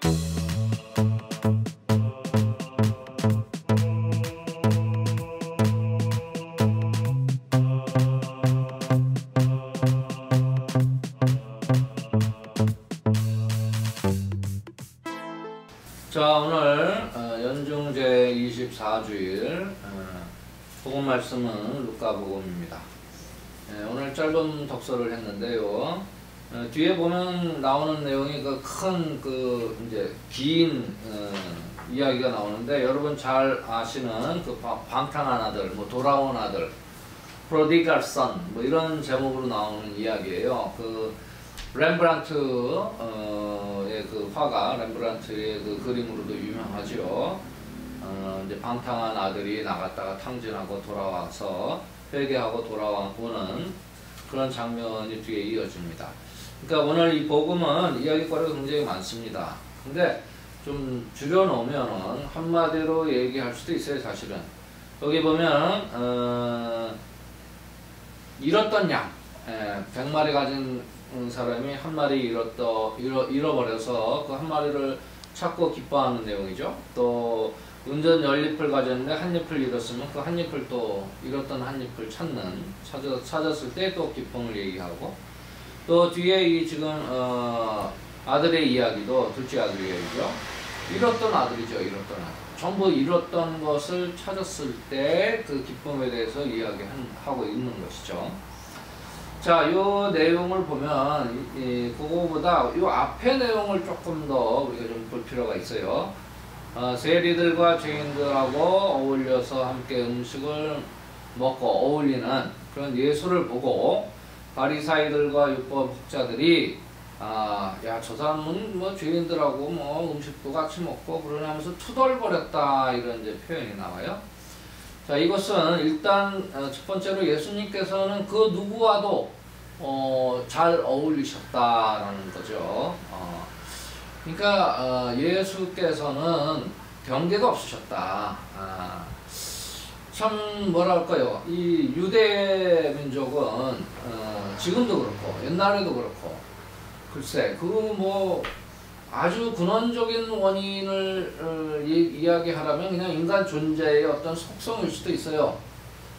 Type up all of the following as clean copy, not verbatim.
자, 오늘 연중 제24주일 복음 말씀은 루카복음입니다. 오늘 짧은 독서를 했는데요. 뒤에 보면 나오는 내용이 이제 긴 이야기가 나오는데, 여러분 잘 아시는 그 방탕한 아들, 뭐 돌아온 아들, prodigal son, 뭐 이런 제목으로 나오는 이야기예요. 그 렘브란트의 그 화가, 렘브란트의 그 그림으로도 유명하죠. 이제 방탕한 아들이 나갔다가 탕진하고 돌아와서 회개하고 돌아오는 그런 장면이 뒤에 이어집니다. 그러니까 오늘 이 복음은 이야기거리가 굉장히 많습니다. 근데 좀 줄여놓으면 한마디로 얘기할 수도 있어요, 사실은. 여기 보면 잃었던 양, 100마리 가진 사람이 한 마리 잃어버려서 그 한 마리를 찾고 기뻐하는 내용이죠. 또 운전 10잎을 가졌는데 한 잎을 잃었으면 그 한 잎을 또 잃었던 한 잎을 찾았을 때 또 기쁨을 얘기하고, 또 뒤에 이 지금 아들의 이야기도 둘째 아들 이야기죠. 잃었던 아들이죠. 잃었던 아들. 전부 잃었던 것을 찾았을 때 그 기쁨에 대해서 이야기하고 있는 것이죠. 자, 요 내용을 보면 그거보다 요 앞에 내용을 조금 더 우리가 좀 볼 필요가 있어요. 세리들과 죄인들하고 어울려서 함께 음식을 먹고 어울리는 그런 예수를 보고 바리사이들과 율법 학자들이 야, 저 사람은 뭐 죄인들하고 뭐 음식도 같이 먹고 그러면서 투덜거렸다, 이런 이제 표현이 나와요. 자, 이것은 일단 첫 번째로 예수님께서는 그 누구와도 잘 어울리셨다라는 거죠. 그러니까 예수께서는 경계가 없으셨다. 참 뭐랄까요, 이 유대 민족은 지금도 그렇고 옛날에도 그렇고, 글쎄 그 뭐 아주 근원적인 원인을 이야기하라면 그냥 인간 존재의 어떤 속성일 수도 있어요.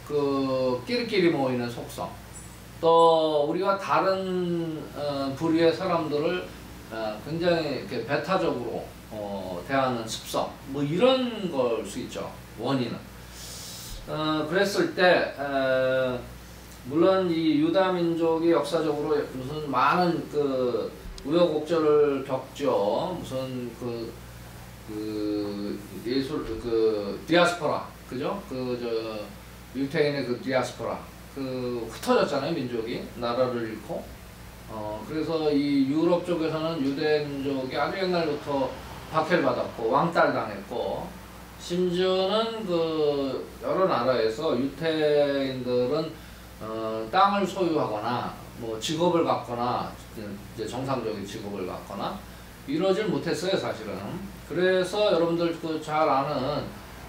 그 끼리끼리 모이는 속성, 또 우리가 다른 부류의 사람들을 굉장히 이렇게 배타적으로 대하는 습성, 뭐 이런 걸 수 있죠, 원인은. 그랬을 때 물론 이 유다 민족이 역사적으로 무슨 많은 그 우여곡절을 겪죠. 무슨 디아스포라, 그죠? 유태인의 그 디아스포라, 흩어졌잖아요, 민족이. 나라를 잃고. 그래서 이 유럽 쪽에서는 유대 민족이 아주 옛날부터 박해를 받았고, 왕따를 당했고, 심지어는 그 여러 나라에서 유태인들은 땅을 소유하거나 뭐 직업을 갖거나, 이제 정상적인 직업을 갖거나 이러질 못했어요, 사실은. 그래서 여러분들 그 잘 아는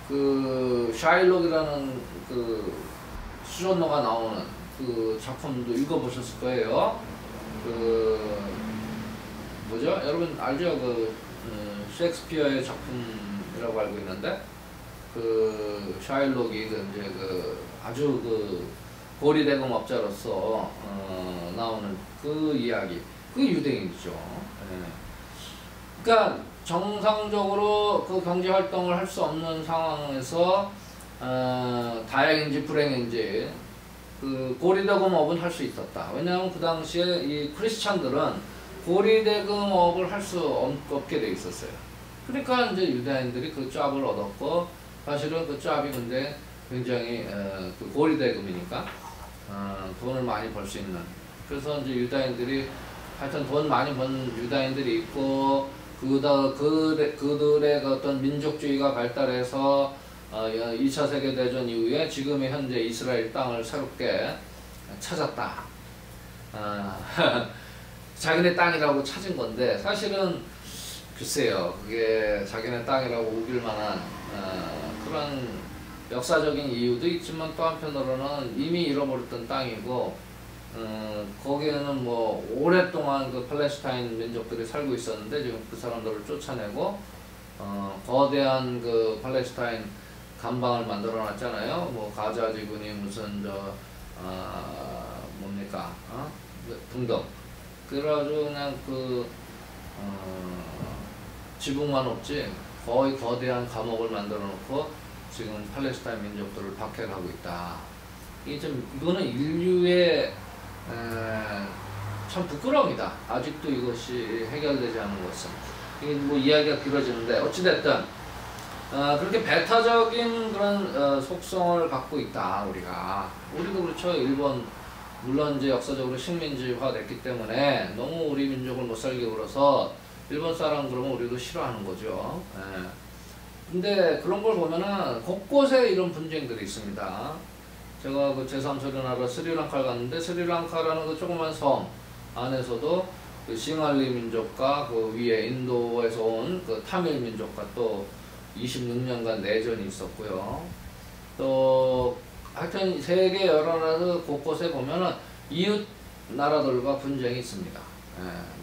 그 샤일록이라는 그 수전노가 나오는 그 작품도 읽어보셨을 거예요. 뭐죠? 여러분 알죠? 셰익스피어의 작품이라고 알고 있는데, 샤일록이 이제 아주 고리대금 업자로서 나오는 그 이야기, 그 유대인이죠. 그러니까 정상적으로 그 경제 활동을 할 수 없는 상황에서 다행인지 불행인지 그 고리대금업은 할 수 있었다. 왜냐하면 그 당시에 이 크리스찬들은 고리대금업을 할 수 없게 돼 있었어요. 그러니까 이제 유대인들이 그 짭을 얻었고, 사실은 그 짭이 근데 굉장히 그 고리대금이니까 돈을 많이 벌 수 있는. 그래서 이제 유다인들이 하여튼 돈 많이 번 유다인들이 있고, 그들의 어떤 민족주의가 발달해서 2차 세계대전 이후에 지금의 현재 이스라엘 땅을 새롭게 찾았다. 자기네 땅이라고 찾은 건데, 사실은 글쎄요, 그게 자기네 땅이라고 우길 만한 그런 역사적인 이유도 있지만, 또 한편으로는 이미 잃어버렸던 땅이고, 거기에는 뭐 오랫동안 그 팔레스타인 민족들이 살고 있었는데 지금 그 사람들을 쫓아내고 거대한 그 팔레스타인 감방을 만들어 놨잖아요. 뭐 가자 지구니 무슨 뭡니까 등등. 그래가지고 그냥 지붕만 없지 거의 거대한 감옥을 만들어 놓고 지금 팔레스타인 민족들을 박해하고 있다. 이거는 인류의 참 부끄러움이다. 아직도 이것이 해결되지 않은 것은. 이게 뭐 이야기가 길어지는데 어찌됐든 그렇게 배타적인 그런 속성을 갖고 있다. 우리도 그렇죠. 일본 물론 이제 역사적으로 식민지화 됐기 때문에 너무 우리 민족을 못 살게 굴어서 일본 사람 그러면 우리도 싫어하는 거죠. 근데 그런 걸 보면은 곳곳에 이런 분쟁들이 있습니다. 제가 그 제3소련 나라 스리랑카를 갔는데 스리랑카라는 그 조그만 섬 안에서도 그 싱할리 민족과 그 위에 인도에서 온 그 타밀 민족과 또 26년간 내전이 있었고요. 또 하여튼 세계 여러 나라 곳곳에 보면은 이웃 나라들과 분쟁이 있습니다.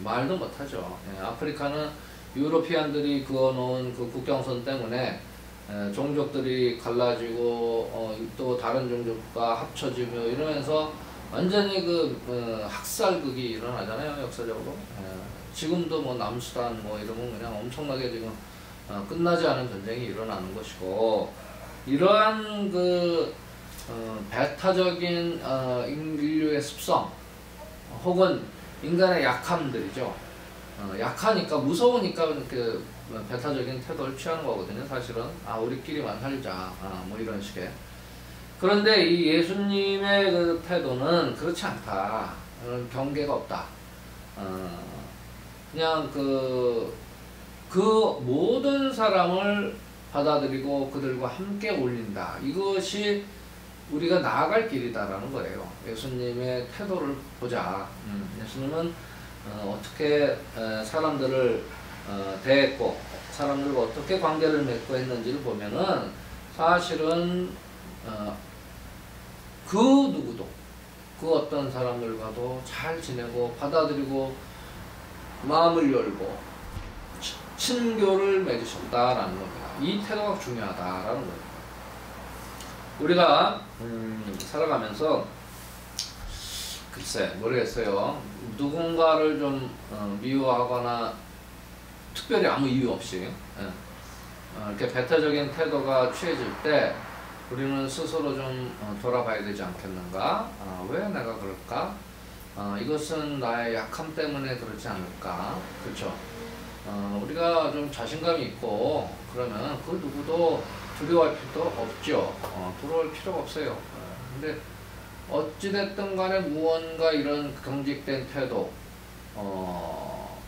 말도 못하죠. 아프리카는 유로피안들이 그어놓은 그 국경선 때문에 종족들이 갈라지고 또 다른 종족과 합쳐지고 이러면서 완전히 학살극이 일어나잖아요. 역사적으로. 지금도 뭐 남수단 뭐 이러면 그냥 엄청나게 지금 끝나지 않은 전쟁이 일어나는 것이고, 이러한 배타적인 인류의 습성 혹은 인간의 약함들이죠. 약하니까 무서우니까 그 배타적인 태도를 취하는 거거든요. 사실은 우리끼리만 살자 뭐 이런 식의. 그런데 이 예수님의 그 태도는 그렇지 않다. 경계가 없다. 그냥 그 모든 사람을 받아들이고 그들과 함께 올린다. 이것이 우리가 나아갈 길이다라는 거예요. 예수님의 태도를 보자. 예수님은 어떻게 사람들을 대했고 사람들과 어떻게 관계를 맺고 했는지를 보면은 사실은 그 누구도 그 어떤 사람들과도 잘 지내고 받아들이고 마음을 열고 친교를 맺으셨다라는 겁니다. 이 태도가 중요하다라는 거예요. 우리가 살아가면서 글쎄 모르겠어요. 누군가를 좀 미워하거나 특별히 아무 이유 없이 이렇게 배타적인 태도가 취해질 때 우리는 스스로 좀 돌아봐야 되지 않겠는가? 왜 내가 그럴까? 이것은 나의 약함 때문에 그렇지 않을까? 그렇죠? 우리가 좀 자신감이 있고 그러면 그 누구도 두려워할 필요도 없죠. 두려워할 필요가 없어요. 근데 어찌됐든 간에 무언가 이런 경직된 태도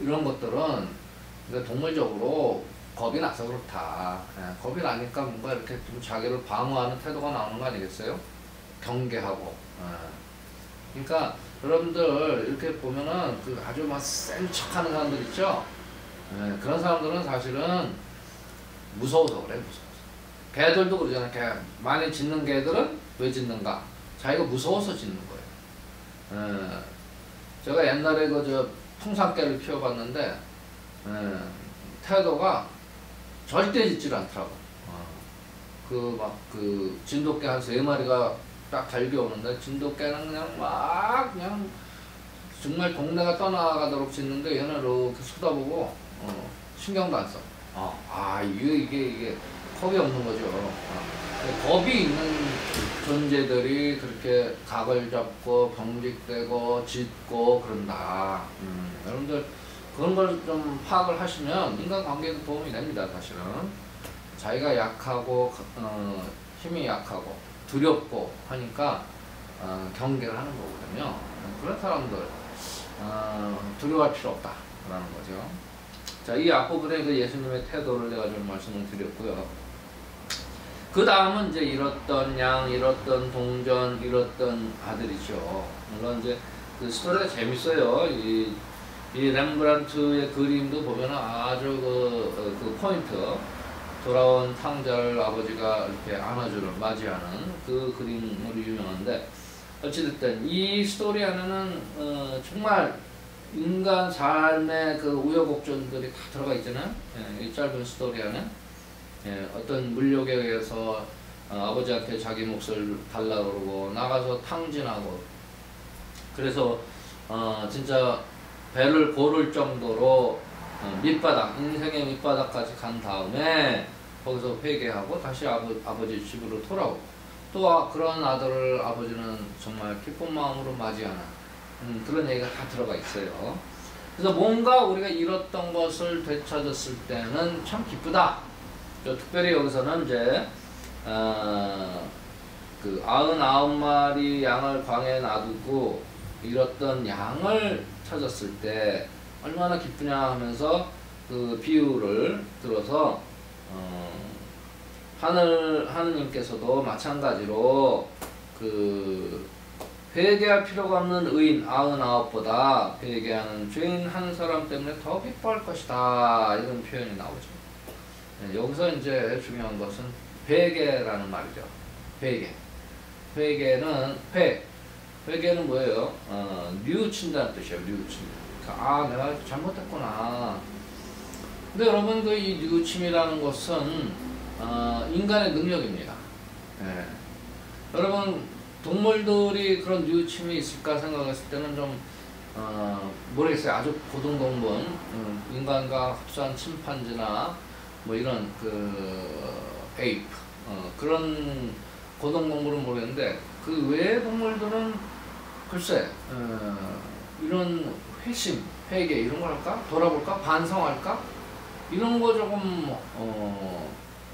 이런 것들은 동물적으로 겁이 나서 그렇다. 겁이 나니까 뭔가 이렇게 좀 자기를 방어하는 태도가 나오는 거 아니겠어요? 경계하고. 그러니까 여러분들 이렇게 보면은 아주 막 센 척하는 사람들 있죠? 그런 사람들은 사실은 무서워서 그래. 무서워서. 개들도 그러잖아요. 많이 짖는 개들은 왜 짖는가? 자기가 무서워서 짖는 거예요. 제가 옛날에 풍산개를 키워봤는데 태도가 절대 짖질 않더라고. 진돗개 한 3마리가 딱 달려오는데 진돗개는 그냥 정말 동네가 떠나가도록 짖는데 얘는 이렇게 쳐다보고 신경도 안 써. 이게 겁이 없는 거죠. 겁이 있는 존재들이 그렇게 각을 잡고 경직되고 짖고 그런다. 여러분들 그런 걸 좀 파악을 하시면 인간관계에도 도움이 됩니다. 사실은 자기가 약하고 힘이 약하고 두렵고 하니까 경계를 하는 거거든요. 그런 사람들 두려워할 필요 없다라는 거죠. 자, 이 앞부분에 예수님의 태도를 내가 좀 말씀을 드렸고요. 그 다음은 이제 잃었던 양, 잃었던 동전, 잃었던 아들이죠. 물론 이제 그 스토리가 재밌어요. 이 렘브란트의 그림도 보면 아주 그 포인트, 돌아온 탕자를 아버지가 이렇게 안아주는, 맞이하는 그 그림으로 유명한데, 어찌됐든 이 스토리 안에는 정말 인간 삶의 그 우여곡절들이 다 들어가 있잖아요. 예, 이 짧은 스토리 안에 어떤 물욕에 의해서 아버지한테 자기 몫을 달라고 그러고 나가서 탕진하고 그래서 진짜 배를 고를 정도로 밑바닥, 인생의 밑바닥까지 간 다음에 거기서 회개하고 다시 아버지 집으로 돌아오고 또 그런 아들을 아버지는 정말 기쁜 마음으로 맞이하는 그런 얘기가 다 들어가 있어요. 그래서 뭔가 우리가 잃었던 것을 되찾았을 때는 참 기쁘다. 특별히 여기서는 이제 그 99마리 양을 광야에 놔두고 잃었던 양을 찾았을 때 얼마나 기쁘냐 하면서 그 비유를 들어서 하느님께서도 마찬가지로 그 회개할 필요가 없는 의인 99보다 회개하는 죄인 한 사람 때문에 더 기뻐할 것이다 이런 표현이 나오죠. 여기서 이제 중요한 것은 회개라는 말이죠. 회개는 뭐예요? 뉘우친다는 뜻이에요. 뉘우친다. 내가 잘못했구나. 근데 여러분 이 뉘우침이라는 것은 인간의 능력입니다. 예. 여러분 동물들이 그런 뉘우침이 있을까 생각했을 때는 좀 모르겠어요. 아주 고등동물, 인간과 흡사한 침판지나 뭐 이런 에이프 그런 고등동물은 모르겠는데 그 외의 동물들은 글쎄 이런 회심, 회개 이런 걸 할까? 돌아볼까? 반성할까? 이런 거 조금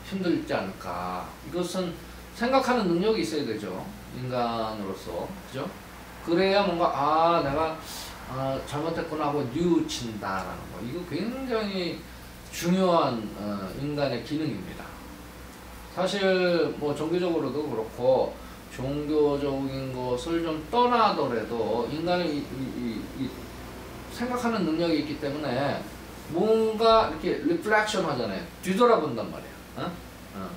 힘들지 않을까? 이것은 생각하는 능력이 있어야 되죠. 인간으로서. 그죠? 그래야 뭔가 내가 잘못했구나 하고 뉘우친다라는 거. 이거 굉장히 중요한 인간의 기능입니다. 사실 뭐 종교적으로도 그렇고 종교적인 것을 좀 떠나더라도 인간의 이 생각하는 능력이 있기 때문에 뭔가 이렇게 리플렉션 하잖아요. 뒤돌아본단 말이에요.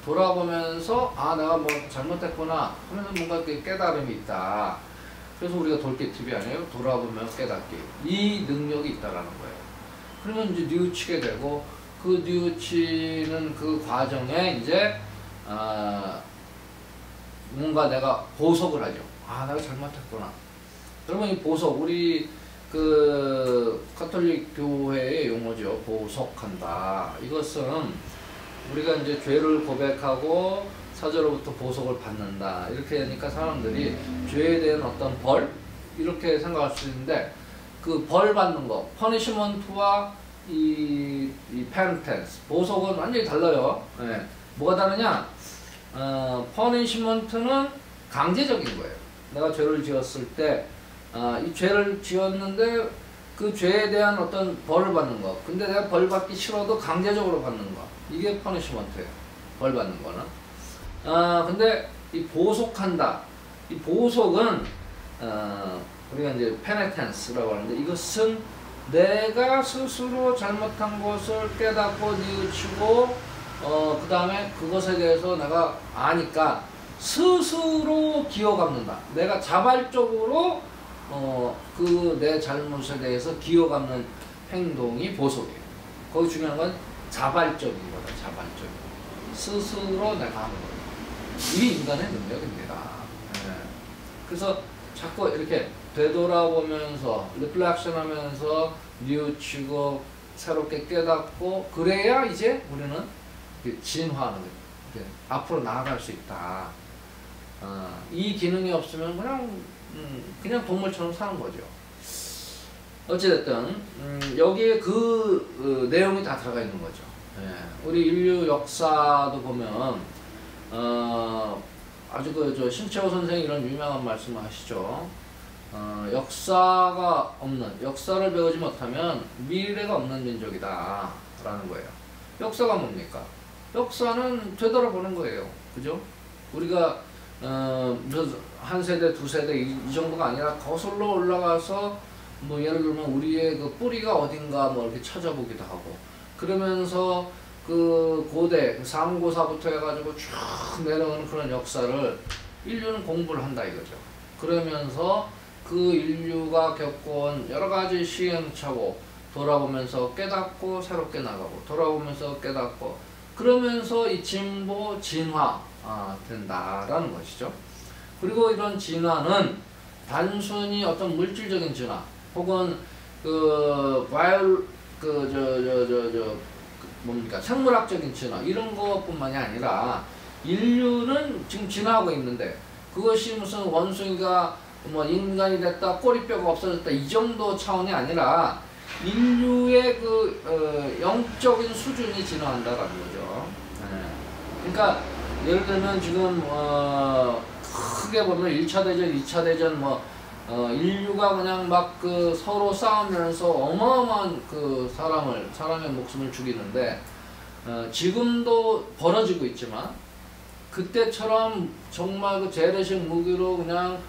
돌아보면서 내가 뭐 잘못했구나 하면서 뭔가 이렇게 깨달음이 있다. 그래서 우리가 돌깨TV 아니에요? 돌아보면 깨닫기. 이 능력이 있다라는 거예요. 그러면 이제 뉘우치게 되고 그 뉘우치는 그 과정에 이제 뭔가 내가 보석을 하죠. 내가 잘못했구나. 그러면 이 보석, 우리 가톨릭 교회의 용어죠. 보석한다. 이것은 우리가 이제 죄를 고백하고 사죄로부터 보석을 받는다. 이렇게 하니까 사람들이 죄에 대한 어떤 벌? 이렇게 생각할 수 있는데 그 벌 받는 거, 퍼니시먼트와 이 penitence, 보석은 완전히 달라요. 네. 뭐가 다르냐? 퍼니시먼트는 강제적인 거예요. 내가 죄를 지었을 때 이 죄를 지었는데 그 죄에 대한 어떤 벌을 받는 거. 근데 내가 벌 받기 싫어도 강제적으로 받는 거. 이게 퍼니시먼트예요. 벌 받는 거는. 근데 이 보속한다. 이 보속은 우리가 이제 penitence라고 하는데 이것은 내가 스스로 잘못한 것을 깨닫고 뉘우치고 그 다음에 그것에 대해서 내가 아니까 스스로 기어감는다. 내가 자발적으로 그 내 잘못에 대해서 기어감는 행동이 보석이에요. 거기 중요한 건 자발적인 거다. 자발적인 스스로 내가 하는 거다. 이게 인간의 능력입니다. 네. 그래서 자꾸 이렇게 되돌아보면서 리플렉션 하면서 뉘우치고 새롭게 깨닫고 그래야 이제 우리는 진화하는 거예요. 앞으로 나아갈 수 있다. 이 기능이 없으면 그냥 동물처럼 사는 거죠. 어찌됐든 여기에 그 내용이 다 들어가 있는 거죠. 우리 인류 역사도 보면 아주 저 신채호 선생이 이런 유명한 말씀을 하시죠. 역사를 배우지 못하면 미래가 없는 민족이다 라는 거예요. 역사가 뭡니까? 역사는 되돌아보는 거예요. 그죠? 우리가 한 세대, 두 세대 이 정도가 아니라 거슬러 올라가서 뭐 예를 들면 우리의 그 뿌리가 어딘가 뭐 이렇게 찾아보기도 하고 그러면서 그 고대 상고사부터 해가지고 쭉 내려오는 그런 역사를 인류는 공부를 한다 이거죠. 그러면서 그 인류가 겪어온 여러 가지 시행착오 돌아보면서 깨닫고 새롭게 나가고 돌아보면서 깨닫고 그러면서 이 진보 진화 된다라는 것이죠. 그리고 이런 진화는 단순히 어떤 물질적인 진화 혹은 뭡니까 생물학적인 진화 이런 것뿐만이 아니라 인류는 지금 진화하고 있는데 그것이 무슨 원숭이가 뭐 인간이 됐다 꼬리뼈가 없어졌다 이 정도 차원이 아니라 인류의 영적인 수준이 진화한다라는 거죠. 네. 그러니까 예를 들면 지금 크게 보면 1차 대전, 2차 대전 인류가 그냥 막 서로 싸우면서 어마어마한 사람의 목숨을 죽이는데 지금도 벌어지고 있지만 그때처럼 정말 그 재래식 무기로 그냥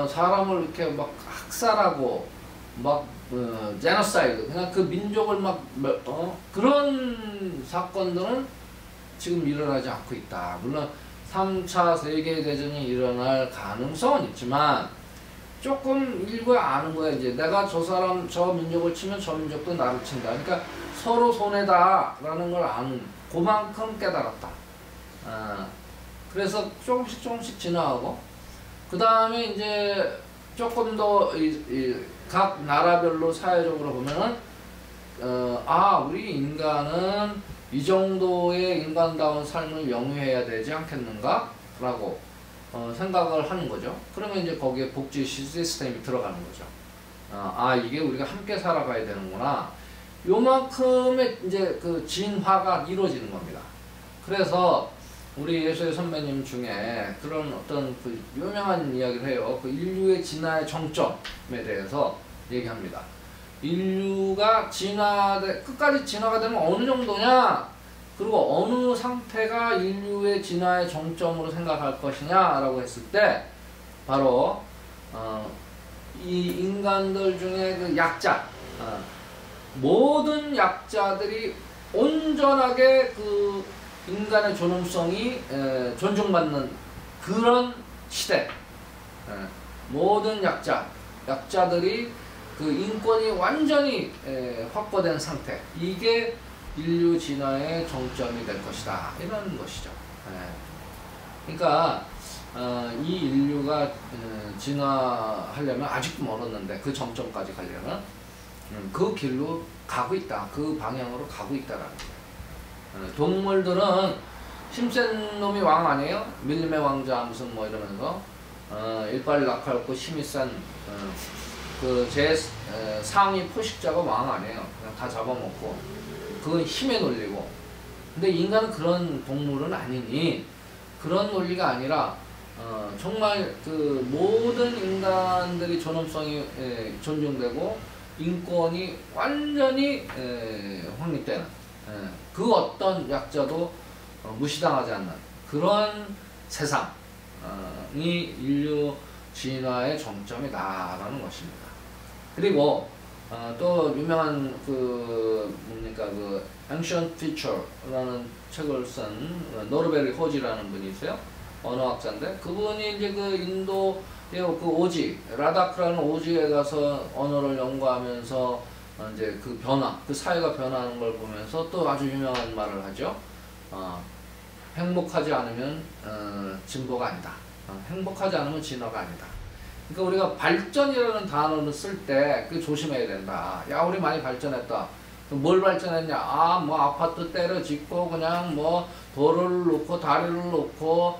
사람을 이렇게 막 학살하고 막 제노사이드 그냥 그 민족을 그런 사건들은 지금 일어나지 않고 있다. 물론 3차 세계대전이 일어날 가능성은 있지만 조금 일부야 아는 거야. 이제 내가 저 민족을 치면 저 민족도 나를 친다. 그러니까 서로 손해다라는 걸 아는 그만큼 깨달았다. 그래서 조금씩 진화하고 그 다음에 이제 조금 더 각 나라별로 사회적으로 보면은 우리 인간은 이 정도의 인간다운 삶을 영위해야 되지 않겠는가? 라고 생각을 하는 거죠. 그러면 이제 거기에 복지 시스템이 들어가는 거죠. 이게 우리가 함께 살아가야 되는구나. 요만큼의 이제 그 진화가 이루어지는 겁니다. 그래서 우리 예수의 선배님 중에 그런 어떤 그 유명한 이야기를 해요. 그 인류의 진화의 정점에 대해서 얘기합니다. 인류가 끝까지 진화가 되면 어느 정도냐? 그리고 어느 상태가 인류의 진화의 정점으로 생각할 것이냐? 라고 했을 때, 바로, 이 인간들 중에 그 약자, 모든 약자들이 온전하게 그 인간의 존엄성이 존중받는 그런 시대. 모든 약자들이 그 인권이 완전히 확보된 상태. 이게 인류 진화의 정점이 될 것이다. 이런 것이죠. 그러니까 이 인류가 진화하려면 아직도 멀었는데 그 정점까지 가려면 그 길로 가고 있다. 그 방향으로 가고 있다라는 거예요. 동물들은 힘센 놈이 왕 아니에요? 밀림의 왕자 무슨 뭐 이러면서 일발이 날카롭고 힘이 센 상위 포식자가 왕 아니에요. 그냥 다 잡아먹고 그건 힘에 놀리고. 근데 인간은 그런 동물은 아니니 그런 논리가 아니라 정말 그 모든 인간들이 존엄성이 존중되고 인권이 완전히 확립되는 그 어떤 약자도 무시당하지 않는 그런 세상이 인류 진화의 정점이다라는 것입니다. 그리고 또 유명한 그 Ancient Future라는 책을 쓴 노르베리 호지라는 분이 있어요. 언어학자인데 그분이 이제 그 인도의 그 오지 라다크라는 오지에 가서 언어를 연구하면서 이제 그 변화, 그 사회가 변화하는 걸 보면서 또 아주 유명한 말을 하죠. 행복하지 않으면 진보가 아니다. 행복하지 않으면 진화가 아니다. 그러니까 우리가 발전이라는 단어를 쓸 때 그 조심해야 된다. 야, 우리 많이 발전했다. 뭘 발전했냐? 뭐 아파트 때려 짓고 그냥 뭐 도로를 놓고 다리를 놓고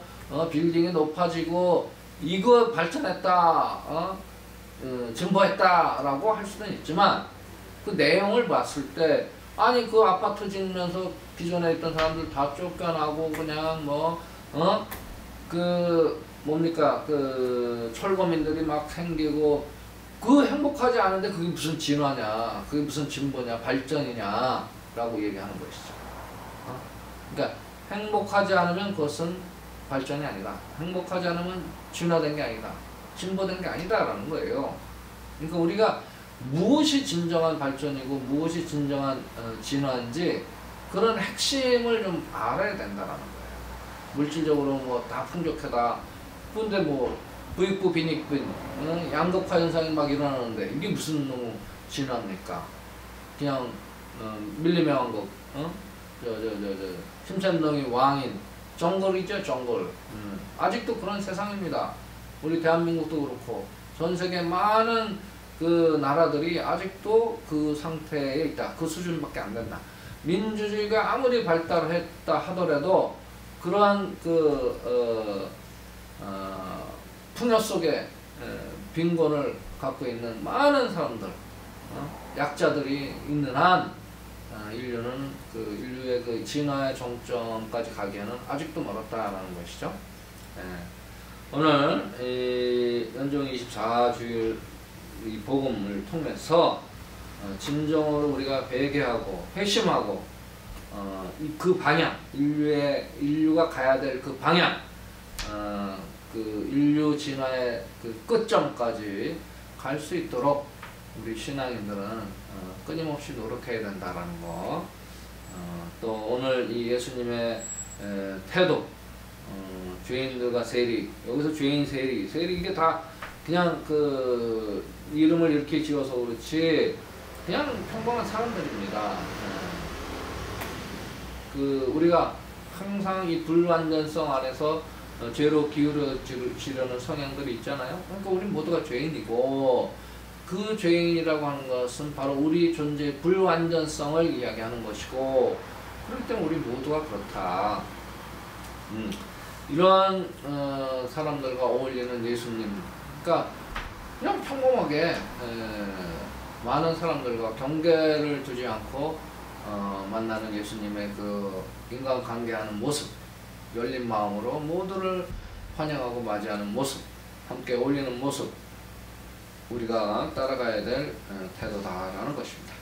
빌딩이 높아지고 이거 발전했다. 진보했다라고 할 수는 있지만 그 내용을 봤을 때 아니 그 아파트 짓면서 기존에 있던 사람들 다 쫓겨나고 그냥 그 철거민들이 막 생기고 그 행복하지 않은데 그게 무슨 진화냐, 그게 무슨 진보냐, 발전이냐 라고 얘기하는 것이죠. 그러니까 행복하지 않으면 그것은 발전이 아니다. 행복하지 않으면 진화된 게 아니다. 진보된 게 아니다 라는 거예요. 그러니까 우리가 무엇이 진정한 발전이고 무엇이 진정한 진화인지 그런 핵심을 좀 알아야 된다는 거예요. 물질적으로 뭐 다 풍족하다. 근데 뭐 부익부 빈익빈 양극화 현상이 막 일어나는데 이게 무슨 너무 진화입니까? 그냥 밀림의 왕국 심산동이 왕인 정글이죠, 정글. 아직도 그런 세상입니다. 우리 대한민국도 그렇고 전 세계 많은 그 나라들이 아직도 그 상태에 있다. 그 수준밖에 안 된다. 민주주의가 아무리 발달했다 하더라도 그러한 풍요 속에 빈곤을 갖고 있는 많은 사람들, 약자들이 있는 한 인류는 인류의 그 진화의 정점까지 가기에는 아직도 멀었다라는 것이죠. 오늘 연중 24주일 이 복음을 통해서 진정으로 우리가 회개하고 회심하고 그 방향, 인류가 가야 될 그 방향, 그 인류 진화의 그 끝점까지 갈 수 있도록 우리 신앙인들은 끊임없이 노력해야 된다라는 거. 또 오늘 이 예수님의 태도, 죄인들과 세리, 여기서 죄인 세리 이게 다 그냥 그 이름을 이렇게 지어서 그렇지 그냥 평범한 사람들입니다. 그 우리가 항상 이 불완전성 안에서 죄로 기울어지려는 성향들이 있잖아요. 그러니까 우리 모두가 죄인이고 그 죄인이라고 하는 것은 바로 우리 존재의 불완전성을 이야기하는 것이고 그렇기 때문에 우리 모두가 그렇다. 이러한 사람들과 어울리는 예수님, 그러니까 그냥 평범하게 많은 사람들과 경계를 두지 않고 만나는 예수님의 그 인간관계하는 모습, 열린 마음으로 모두를 환영하고 맞이하는 모습, 함께 어울리는 모습, 우리가 따라가야 될 태도다라는 것입니다.